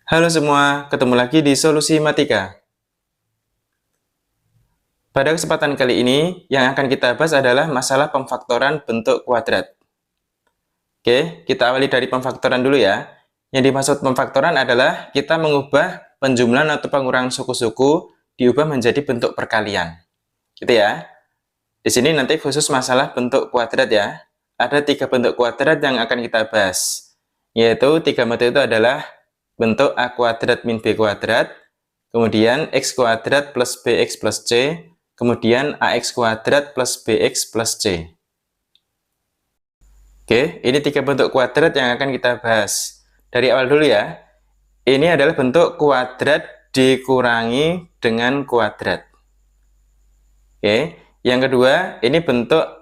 Halo semua, ketemu lagi di Solusi Matika. Pada kesempatan kali ini, yang akan kita bahas adalah masalah pemfaktoran bentuk kuadrat. Oke, kita awali dari pemfaktoran dulu ya. Yang dimaksud pemfaktoran adalah kita mengubah penjumlahan atau pengurangan suku-suku diubah menjadi bentuk perkalian. Gitu ya. Di sini nanti khusus masalah bentuk kuadrat ya. Ada 3 bentuk kuadrat yang akan kita bahas. Yaitu 3 bentuk itu adalah bentuk A kuadrat min B kuadrat, kemudian X kuadrat plus BX plus C, kemudian AX kuadrat plus BX plus C. Oke, ini 3 bentuk kuadrat yang akan kita bahas. Dari awal dulu ya. Ini adalah bentuk kuadrat dikurangi dengan kuadrat. Oke, yang kedua, ini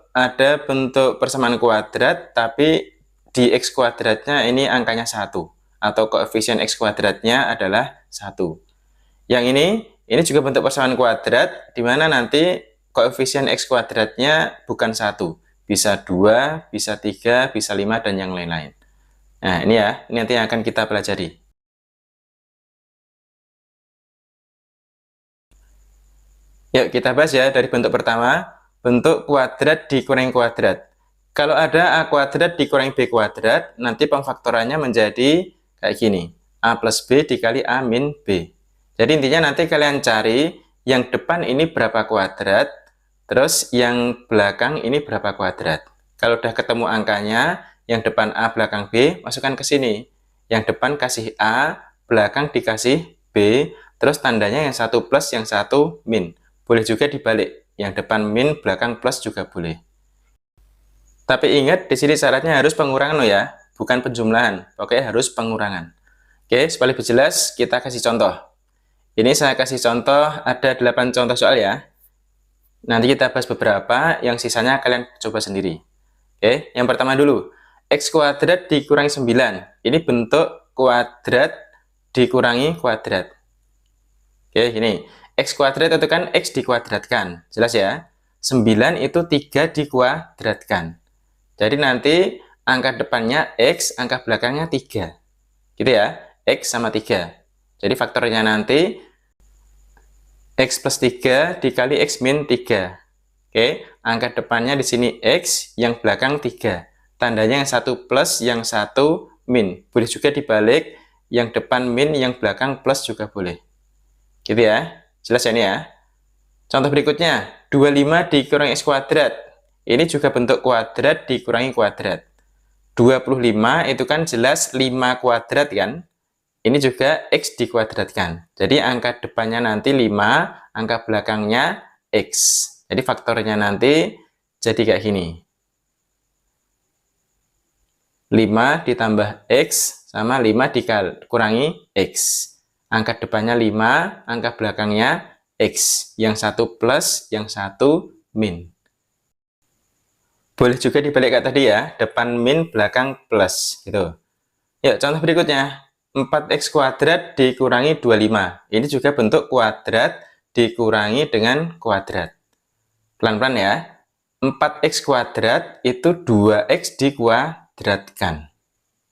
ada bentuk persamaan kuadrat, tapi di X kuadratnya ini angkanya 1, atau koefisien X kuadratnya adalah 1. Yang ini juga bentuk persamaan kuadrat, di mana nanti koefisien X kuadratnya bukan 1, bisa 2, bisa 3, bisa 5, dan yang lain-lain. Nah, ini ya, ini nanti yang akan kita pelajari. Yuk, kita bahas ya dari bentuk pertama, bentuk kuadrat dikurangi kuadrat. Kalau ada A kuadrat dikurangi B kuadrat, nanti pemfaktorannya menjadi kayak gini. A plus B dikali A min B. Jadi intinya nanti kalian cari yang depan ini berapa kuadrat, terus yang belakang ini berapa kuadrat. Kalau udah ketemu angkanya, yang depan A belakang B, masukkan ke sini. Yang depan kasih A, belakang dikasih B, terus tandanya yang satu plus, yang satu min. Boleh juga dibalik, yang depan min, belakang plus juga boleh. Tapi ingat, di sini syaratnya harus pengurangan loh ya, bukan penjumlahan. Oke, harus pengurangan. Oke, supaya lebih jelas, kita kasih contoh. Ini saya kasih contoh, ada 8 contoh soal ya. Nanti kita bahas beberapa, yang sisanya kalian coba sendiri. Oke, yang pertama dulu. X kuadrat dikurangi 9. Ini bentuk kuadrat dikurangi kuadrat. Oke, ini. X kuadrat itu kan X dikuadratkan. Jelas ya? 9 itu 3 dikuadratkan. Jadi nanti angka depannya X, angka belakangnya 3. Gitu ya? X sama 3. Jadi faktornya nanti X plus 3 dikali X min 3. Oke, angka depannya di sini X, yang belakang 3. Tandanya yang satu plus, yang satu min. Boleh juga dibalik, yang depan min, yang belakang plus juga boleh. Gitu ya? Jelas ya ini ya? Contoh berikutnya, 25 dikurangi X kuadrat. Ini juga bentuk kuadrat dikurangi kuadrat. 25 itu kan jelas 5 kuadrat kan? Ini juga X dikuadratkan. Jadi angka depannya nanti 5, angka belakangnya X. Jadi faktornya nanti jadi kayak gini. 5 ditambah X sama 5 dikurangi X. Angka depannya 5, angka belakangnya X. Yang satu plus, yang satu min. Boleh juga dibalik kayak tadi ya, depan min, belakang plus. Gitu. Yuk, contoh berikutnya. 4x kuadrat dikurangi 25. Ini juga bentuk kuadrat dikurangi dengan kuadrat. Pelan-pelan ya. 4x kuadrat itu 2x dikuadratkan.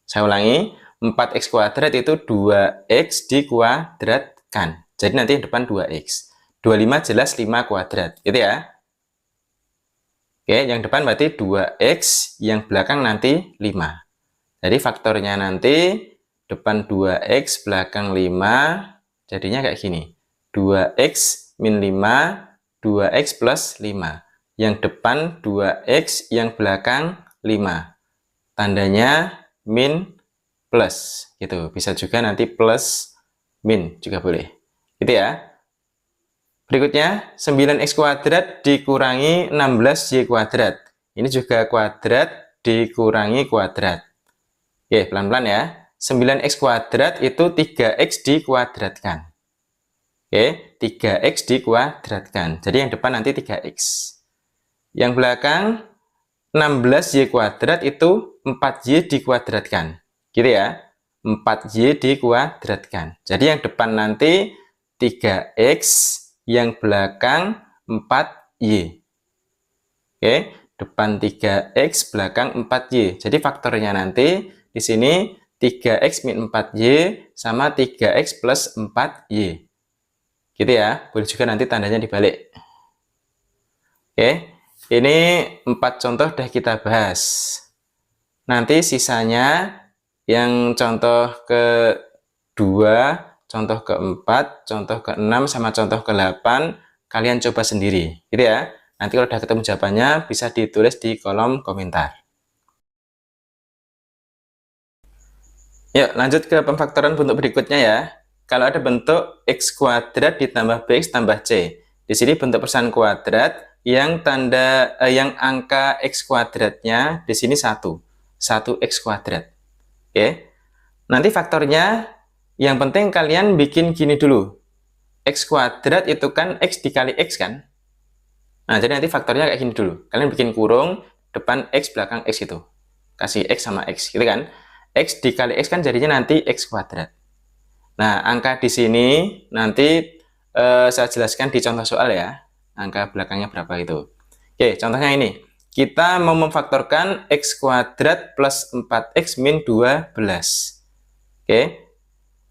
Saya ulangi. 4x kuadrat itu 2x dikuadratkan. Jadi nanti yang depan 2x. 25 jelas 5 kuadrat. Gitu ya. Oke, yang depan berarti 2x, yang belakang nanti 5. Jadi faktornya nanti depan 2x, belakang 5, jadinya kayak gini. 2x min 5, 2x plus 5. Yang depan 2x, yang belakang 5. Tandanya min plus gitu. Bisa juga nanti plus min juga boleh. Gitu ya. Berikutnya 9x kuadrat dikurangi 16y kuadrat. Ini juga kuadrat dikurangi kuadrat. Oke, pelan-pelan ya. 9x kuadrat itu 3x dikuadratkan. Oke, 3x dikuadratkan. Jadi yang depan nanti 3x. Yang belakang 16y kuadrat itu 4y dikuadratkan. Gitu ya. 4y dikuadratkan. Jadi yang depan nanti 3x, yang belakang 4y. Oke, depan 3x, belakang 4y. Jadi faktornya nanti di sini 3x min 4y sama 3x plus 4y. Gitu ya, boleh juga nanti tandanya dibalik. Oke, ini 4 contoh udah kita bahas. Nanti sisanya yang contoh ke-2, contoh ke-4, contoh ke-6, sama contoh ke-8, kalian coba sendiri. Gitu ya, nanti kalau udah ketemu jawabannya bisa ditulis di kolom komentar. Yuk, lanjut ke pemfaktoran bentuk berikutnya ya. Kalau ada bentuk x kuadrat ditambah bx tambah c. Di sini bentuk persamaan kuadrat yang yang angka x kuadratnya di sini 1 x kuadrat. Oke. Nanti faktornya yang penting kalian bikin gini dulu. X kuadrat itu kan x dikali x kan? Nah, jadi nanti faktornya kayak gini dulu. Kalian bikin kurung depan x belakang x itu. Kasih x sama x, gitu kan? X dikali x kan jadinya nanti x kuadrat. Nah, angka di sini nanti saya jelaskan di contoh soal ya. Angka belakangnya berapa itu. Oke, contohnya ini. Kita mau memfaktorkan x kuadrat plus 4x min 12. Oke.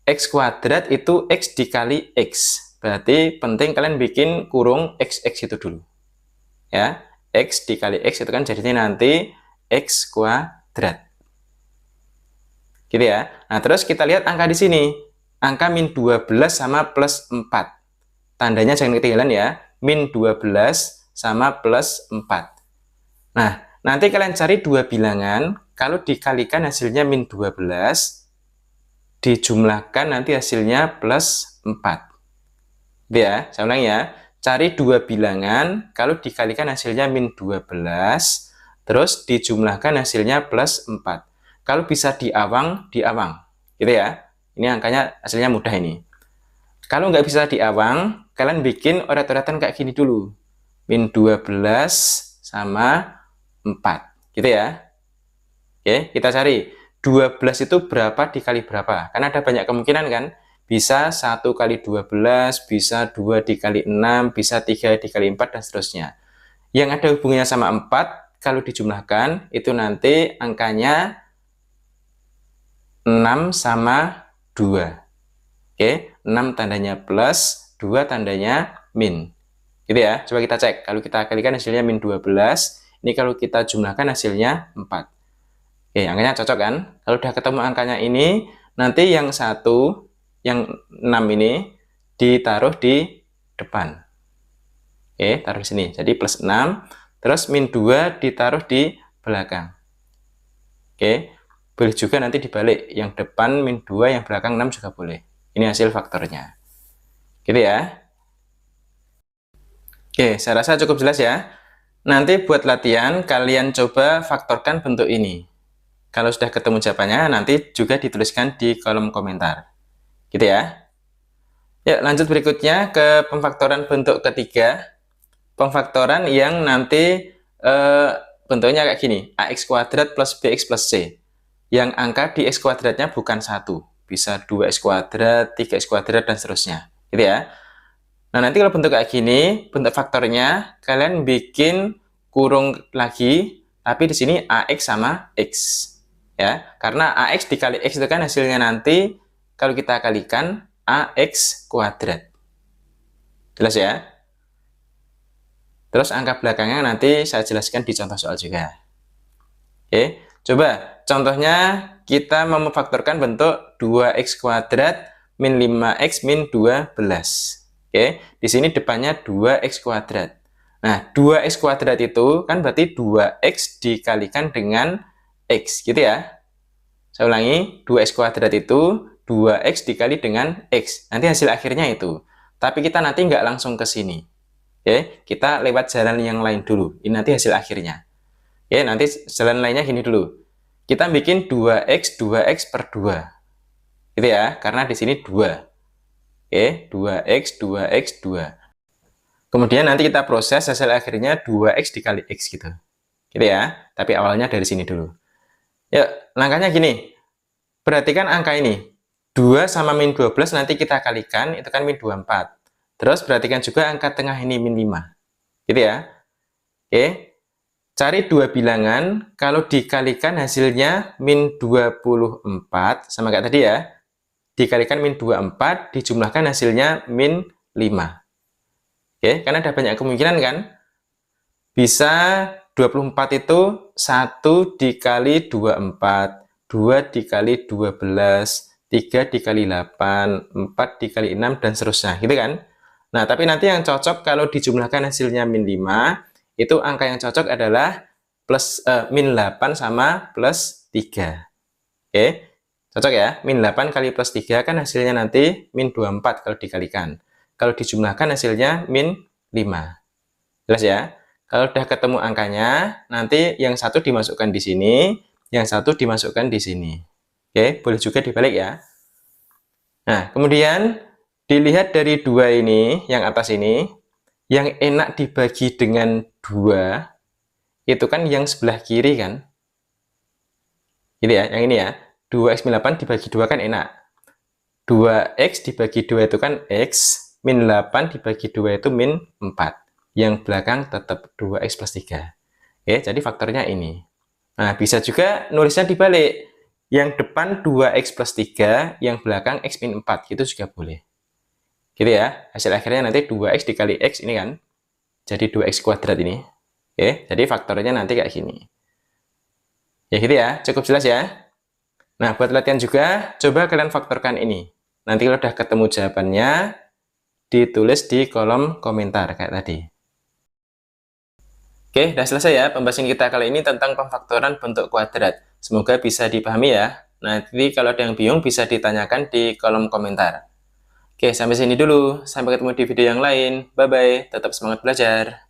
X kuadrat itu x dikali x. Berarti penting kalian bikin kurung x itu dulu. Ya, x dikali x itu kan jadinya nanti x kuadrat. Gitu ya. Nah, terus kita lihat angka di sini. Angka min 12 sama plus 4. Tandanya jangan ketinggalan ya. Min 12 sama plus 4. Nah, nanti kalian cari dua bilangan. Kalau dikalikan hasilnya min 12, dijumlahkan nanti hasilnya plus 4. Gitu ya, saya ulangi ya. Cari dua bilangan. Kalau dikalikan hasilnya min 12, terus dijumlahkan hasilnya plus 4. Kalau bisa diawang, gitu ya. Ini angkanya hasilnya mudah ini. Kalau nggak bisa diawang, kalian bikin oret-oretan kayak gini dulu. Min 12 sama 4, gitu ya. Oke, kita cari. 12 itu berapa dikali berapa? Karena ada banyak kemungkinan kan. Bisa 1 kali 12, bisa 2 dikali 6, bisa 3 dikali 4, dan seterusnya. Yang ada hubungannya sama 4, kalau dijumlahkan, itu nanti angkanya 6 sama 2. Oke, 6 tandanya plus, 2 tandanya min. Gitu ya, coba kita cek. Kalau kita kalikan hasilnya min 12, ini kalau kita jumlahkan hasilnya 4. Oke, angkanya cocok kan? Kalau udah ketemu angkanya ini, nanti yang 1, yang 6 ini ditaruh di depan. Oke, taruh di sini. Jadi plus 6, terus min 2 ditaruh di belakang. Oke, boleh juga nanti dibalik, yang depan min 2, yang belakang 6 juga boleh. Ini hasil faktornya. Gitu ya. Oke, saya rasa cukup jelas ya. Nanti buat latihan, kalian coba faktorkan bentuk ini. Kalau sudah ketemu jawabannya, nanti juga dituliskan di kolom komentar. Gitu ya. Ya, lanjut berikutnya ke pemfaktoran bentuk ketiga. Pemfaktoran yang nanti bentuknya kayak gini. AX kuadrat plus BX plus C. Yang angka di X kuadratnya bukan 1, bisa 2X kuadrat, 3X kuadrat, dan seterusnya. Gitu ya. Nah, nanti kalau bentuk kayak gini, bentuk faktornya, kalian bikin kurung lagi, tapi di sini AX sama X. Ya, karena AX dikali X itu kan hasilnya nanti, kalau kita kalikan, AX kuadrat. Jelas ya? Terus angka belakangnya nanti saya jelaskan di contoh soal juga. Oke. Coba, contohnya kita mau memfaktorkan bentuk 2x kuadrat min 5x min 12. Oke, di sini depannya 2x kuadrat. Nah, 2x kuadrat itu kan berarti 2x dikalikan dengan x, gitu ya. Saya ulangi, 2x kuadrat itu 2x dikali dengan x. Nanti hasil akhirnya itu. Tapi kita nanti nggak langsung ke sini. Oke, kita lewat jalan yang lain dulu. Ini nanti hasil akhirnya. Ya, nanti jalan lainnya gini dulu. Kita bikin 2x per 2. Gitu ya, karena di sini 2. Oke, 2x, 2x, 2. Kemudian nanti kita proses hasil akhirnya 2x dikali x gitu. Gitu ya, tapi awalnya dari sini dulu. Ya, langkahnya gini. Perhatikan angka ini. 2 sama min 12 nanti kita kalikan, itu kan min 24. Terus perhatikan juga angka tengah ini min 5. Gitu ya. Oke. Cari dua bilangan, kalau dikalikan hasilnya min 24, sama kayak tadi ya. Dikalikan min 24, dijumlahkan hasilnya min 5. Oke, karena ada banyak kemungkinan kan? Bisa 24 itu 1 dikali 24, 2 dikali 12, 3 dikali 8, 4 dikali 6, dan seterusnya, gitu kan? Nah, tapi nanti yang cocok kalau dijumlahkan hasilnya min 5, itu angka yang cocok adalah min 8 sama plus 3. Oke, cocok ya? Min 8 kali plus 3 kan hasilnya nanti min 24 kalau dikalikan. Kalau dijumlahkan hasilnya min 5. Jelas ya? Kalau udah ketemu angkanya, nanti yang satu dimasukkan di sini, yang satu dimasukkan di sini. Oke, boleh juga dibalik ya. Nah, kemudian dilihat dari dua ini, yang atas ini, yang enak dibagi dengan 2, itu kan yang sebelah kiri kan? Gitu ya, yang ini ya. 2x min 8 dibagi 2 kan enak. 2x dibagi 2 itu kan x, min 8 dibagi 2 itu min 4. Yang belakang tetap 2x plus 3. Oke, jadi faktornya ini. Nah, bisa juga nulisnya dibalik. Yang depan 2x plus 3, yang belakang x min 4. Itu juga boleh. Gitu ya. Hasil akhirnya nanti 2x dikali x ini kan. Jadi 2x kuadrat ini. Oke, jadi faktornya nanti kayak gini. Ya gitu ya, cukup jelas ya. Nah, buat latihan juga, coba kalian faktorkan ini. Nanti kalau udah ketemu jawabannya, ditulis di kolom komentar kayak tadi. Oke, udah selesai ya pembahasan kita kali ini tentang pemfaktoran bentuk kuadrat. Semoga bisa dipahami ya. Nanti kalau ada yang bingung bisa ditanyakan di kolom komentar. Oke, sampai sini dulu. Sampai ketemu di video yang lain. Bye-bye. Tetap semangat belajar.